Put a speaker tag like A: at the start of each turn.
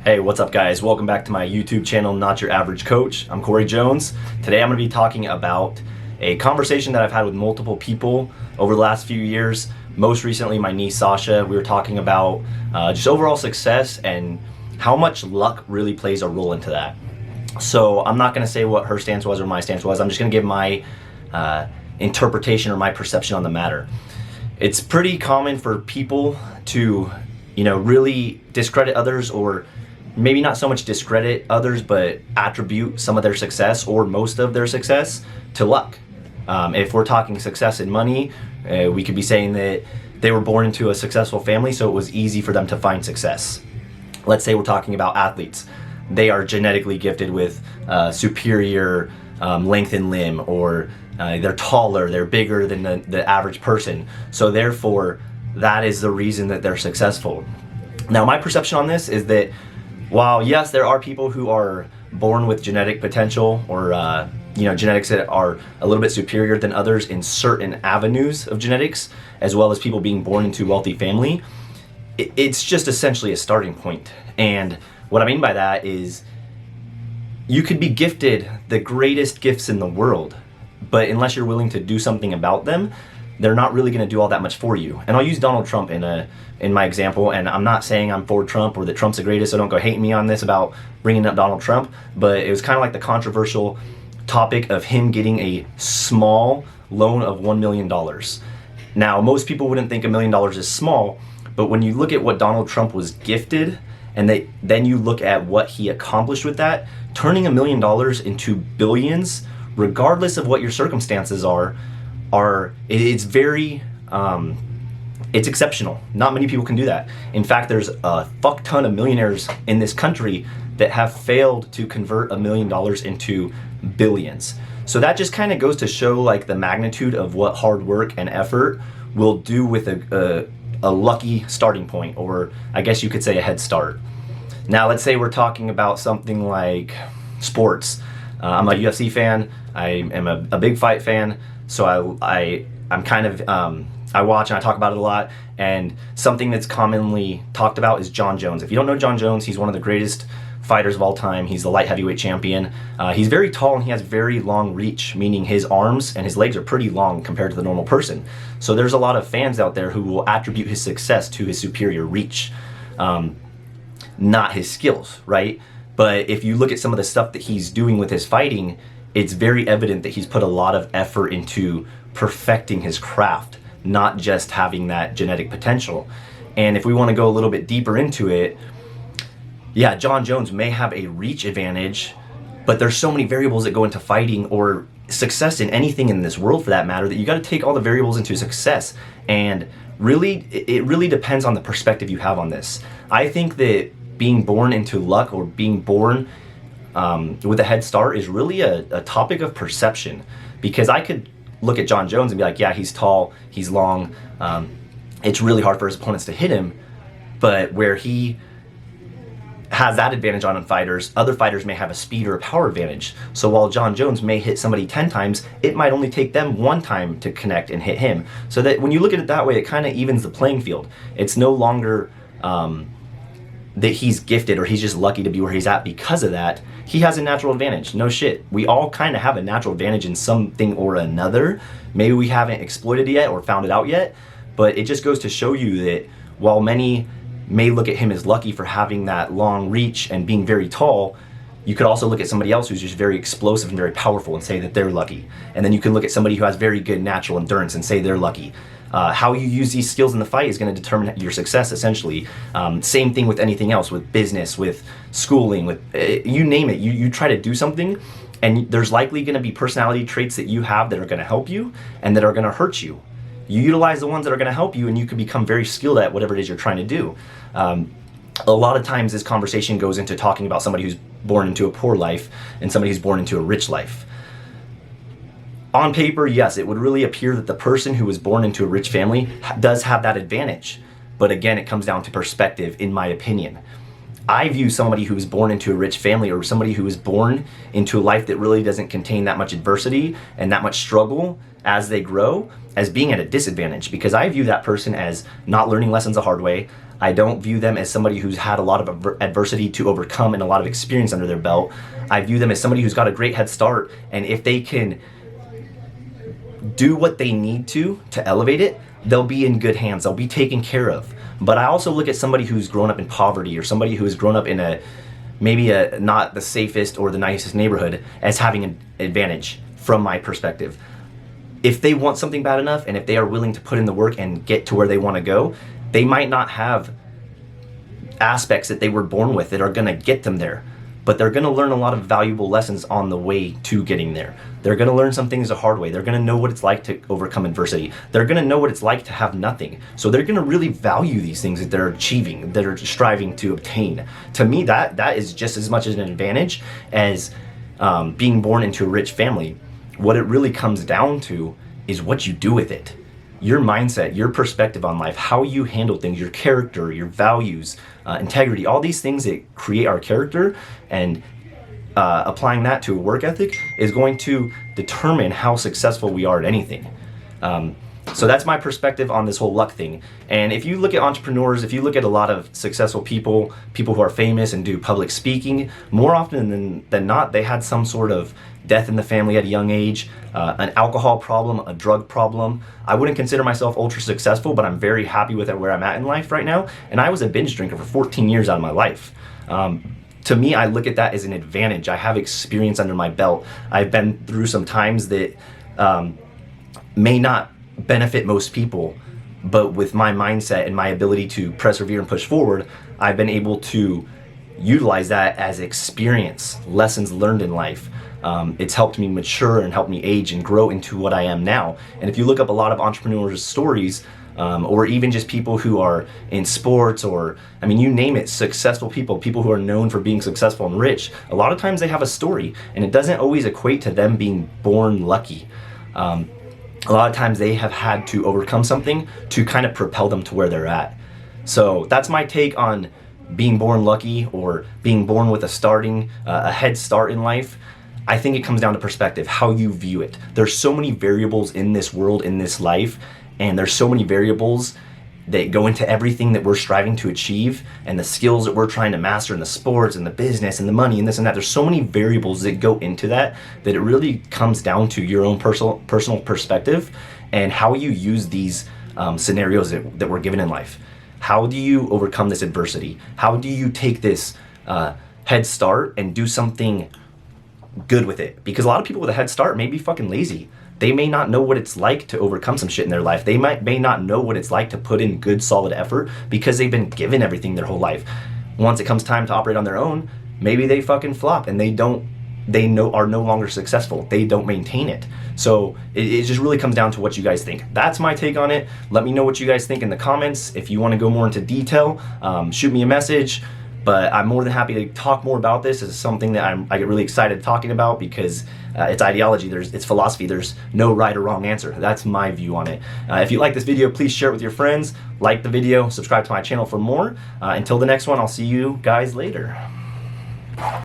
A: Hey, what's up guys? Welcome back to my YouTube channel, Not Your Average Coach. I'm Corey Jones. Today I'm going to be talking about a conversation that I've had with multiple people over the last few years. Most recently, my niece Sasha. We were talking about just overall success and how much luck really plays a role into that. So I'm not going to say what her stance was or my stance was. I'm just going to give my interpretation or my perception on the matter. It's pretty common for people to, really discredit others, or maybe not so much discredit others, but attribute some of their success or most of their success to luck. If we're talking success in money, we could be saying that they were born into a successful family, so it was easy for them to find success. Let's say we're talking about athletes. They are genetically gifted with superior length in limb, or they're taller, they're bigger than the average person. So therefore, that is the reason that they're successful. Now, my perception on this is that while yes, there are people who are born with genetic potential, or genetics that are a little bit superior than others in certain avenues of genetics, as well as people being born into a wealthy family, it's just essentially a starting point. And what I mean by that is you could be gifted the greatest gifts in the world, but unless you're willing to do something about them, they're not really going to do all that much for you. And I'll use Donald Trump in my example, and I'm not saying I'm for Trump or that Trump's the greatest, so don't go hate me on this about bringing up Donald Trump, but it was kind of like the controversial topic of him getting a small loan of $1 million. Now, most people wouldn't think $1 million is small, but when you look at what Donald Trump was gifted, and then you look at what he accomplished with that, turning $1 million into billions, regardless of what your circumstances it's very, it's exceptional. Not many people can do that. In fact, there's a fuck ton of millionaires in this country that have failed to convert $1 million into billions. So that just kind of goes to show like the magnitude of what hard work and effort will do with a lucky starting point, or I guess you could say a head start. Now, let's say we're talking about something like sports. I'm a UFC fan. I am a big fight fan. So I'm kind of, I watch and I talk about it a lot, and something that's commonly talked about is Jon Jones. If you don't know Jon Jones, he's one of the greatest fighters of all time. He's the light heavyweight champion. He's very tall and he has very long reach, meaning his arms and his legs are pretty long compared to the normal person. So there's a lot of fans out there who will attribute his success to his superior reach, not his skills, right? But if you look at some of the stuff that he's doing with his fighting, it's very evident that he's put a lot of effort into perfecting his craft, not just having that genetic potential. And if we want to go a little bit deeper into it, yeah, Jon Jones may have a reach advantage, but there's so many variables that go into fighting or success in anything in this world for that matter, that you got to take all the variables into success. And really, it really depends on the perspective you have on this. I think that being born into luck, or being born with a head start, is really a topic of perception. Because I could look at Jon Jones and be like, yeah, he's tall, he's long, it's really hard for his opponents to hit him, but where he has that advantage on fighters, other fighters may have a speed or a power advantage. So while Jon Jones may hit somebody 10 times, it might only take them 1 time to connect and hit him. So that when you look at it that way, it kind of evens the playing field. It's no longer that he's gifted or he's just lucky to be where he's at because of that. He has a natural advantage. No shit. We all kind of have a natural advantage in something or another. Maybe we haven't exploited it yet or found it out yet, but it just goes to show you that while many may look at him as lucky for having that long reach and being very tall, you could also look at somebody else who's just very explosive and very powerful and say that they're lucky. And then you can look at somebody who has very good natural endurance and say they're lucky. How you use these skills in the fight is going to determine your success, essentially. Same thing with anything else, with business, with schooling, with you name it. You try to do something, and there's likely going to be personality traits that you have that are going to help you and that are going to hurt you. You utilize the ones that are going to help you, and you can become very skilled at whatever it is you're trying to do. A lot of times this conversation goes into talking about somebody who's born into a poor life and somebody who's born into a rich life. On paper, yes, it would really appear that the person who was born into a rich family does have that advantage. But again, it comes down to perspective, in my opinion. I view somebody who is born into a rich family, or somebody who is born into a life that really doesn't contain that much adversity and that much struggle as they grow, as being at a disadvantage, because I view that person as not learning lessons the hard way. I don't view them as somebody who's had a lot of adversity to overcome and a lot of experience under their belt. I view them as somebody who's got a great head start, and if they can do what they need to elevate it, they'll be in good hands. They'll be taken care of. But I also look at somebody who's grown up in poverty, or somebody who has grown up in maybe not the safest or the nicest neighborhood, as having an advantage from my perspective. If they want something bad enough, and if they are willing to put in the work and get to where they want to go, they might not have aspects that they were born with that are going to get them there, but they're going to learn a lot of valuable lessons on the way to getting there. They're going to learn some things the hard way. They're going to know what it's like to overcome adversity. They're going to know what it's like to have nothing. So they're going to really value these things that they're achieving, that are striving to obtain. To me, that is just as much as an advantage as being born into a rich family. What it really comes down to is what you do with it. Your mindset, your perspective on life, how you handle things, your character, your values, integrity, all these things that create our character, and applying that to a work ethic is going to determine how successful we are at anything. So that's my perspective on this whole luck thing. And if you look at entrepreneurs, if you look at a lot of successful people who are famous and do public speaking, more often than not, they had some sort of death in the family at a young age, an alcohol problem, a drug problem. I wouldn't consider myself ultra successful, but I'm very happy with where I'm at in life right now. And I was a binge drinker for 14 years out of my life. To me, I look at that as an advantage. I have experience under my belt. I've been through some times that may not benefit most people, but with my mindset and my ability to persevere and push forward, I've been able to utilize that as experience, lessons learned in life. It's helped me mature and helped me age and grow into what I am now. And if you look up a lot of entrepreneurs' stories, or even just people who are in sports, or, I mean, you name it, successful people who are known for being successful and rich, a lot of times they have a story, and it doesn't always equate to them being born lucky. A lot of times they have had to overcome something to kind of propel them to where they're at. So that's my take on being born lucky, or being born with a head start in life. I think it comes down to perspective, how you view it. There's so many variables in this world, in this life, and there's so many variables that go into everything that we're striving to achieve, and the skills that we're trying to master in the sports and the business and the money and this and that. There's so many variables that go into that it really comes down to your own personal perspective and how you use these scenarios that we're given in life. How do you overcome this adversity? How do you take this head start and do something good with it? Because a lot of people with a head start may be fucking lazy. They may not know what it's like to overcome some shit in their life. They may not know what it's like to put in good, solid effort because they've been given everything their whole life. Once it comes time to operate on their own, maybe they fucking flop and they are no longer successful. They don't maintain it. So it just really comes down to what you guys think. That's my take on it. Let me know what you guys think in the comments. If you want to go more into detail, shoot me a message. But I'm more than happy to talk more about this. It's something that I get really excited talking about because it's ideology, it's philosophy. There's no right or wrong answer. That's my view on it. If you like this video, please share it with your friends. Like the video, subscribe to my channel for more. Until the next one, I'll see you guys later.